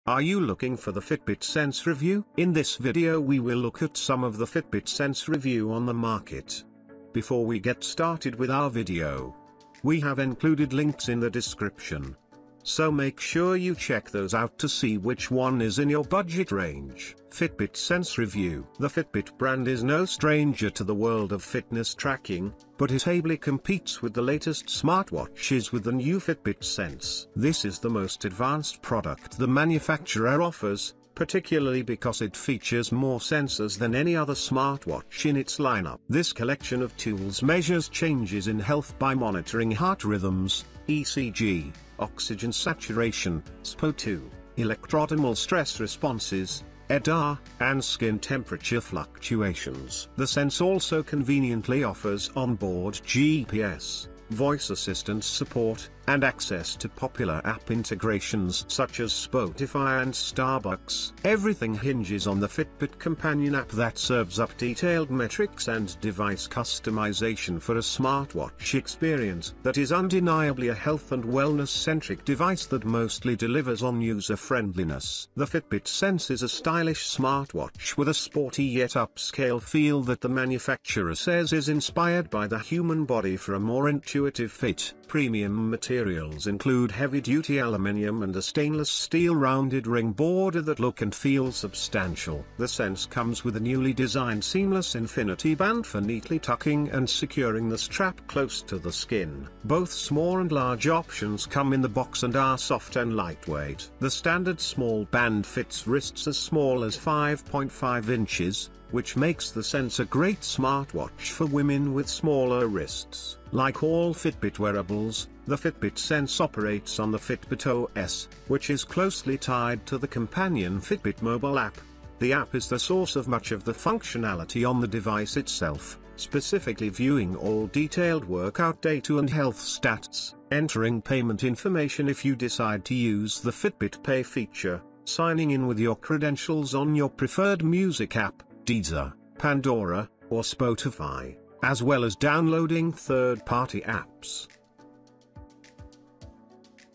Are you looking for the Fitbit Sense review? In this video we will look at some of the Fitbit Sense review on the market. Before we get started with our video, we have included links in the description. So make sure you check those out to see which one is in your budget range. Fitbit Sense review. The Fitbit brand is no stranger to the world of fitness tracking, but it ably competes with the latest smartwatches with the new Fitbit Sense. This is the most advanced product the manufacturer offers, particularly because it features more sensors than any other smartwatch in its lineup. This collection of tools measures changes in health by monitoring heart rhythms, ECG, oxygen saturation, SpO2, electrodermal stress responses, EDR, and skin temperature fluctuations. The Sense also conveniently offers onboard GPS, voice assistance support, and access to popular app integrations such as Spotify and Starbucks. Everything hinges on the Fitbit companion app that serves up detailed metrics and device customization for a smartwatch experience that is undeniably a health and wellness-centric device that mostly delivers on user-friendliness. The Fitbit Sense is a stylish smartwatch with a sporty yet upscale feel that the manufacturer says is inspired by the human body for a more intuitive fit. Premium materials include heavy-duty aluminium and a stainless steel rounded ring border that look and feel substantial. The Sense comes with a newly designed seamless infinity band for neatly tucking and securing the strap close to the skin. Both small and large options come in the box and are soft and lightweight. The standard small band fits wrists as small as 5.5 inches, which makes the Sense a great smartwatch for women with smaller wrists. Like all Fitbit wearables, the Fitbit Sense operates on the Fitbit OS, which is closely tied to the companion Fitbit mobile app. The app is the source of much of the functionality on the device itself, specifically viewing all detailed workout data and health stats, entering payment information if you decide to use the Fitbit Pay feature, signing in with your credentials on your preferred music app, Deezer, Pandora, or Spotify, as well as downloading third-party apps.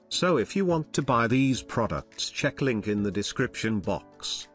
So if you want to buy these products, check link in the description box.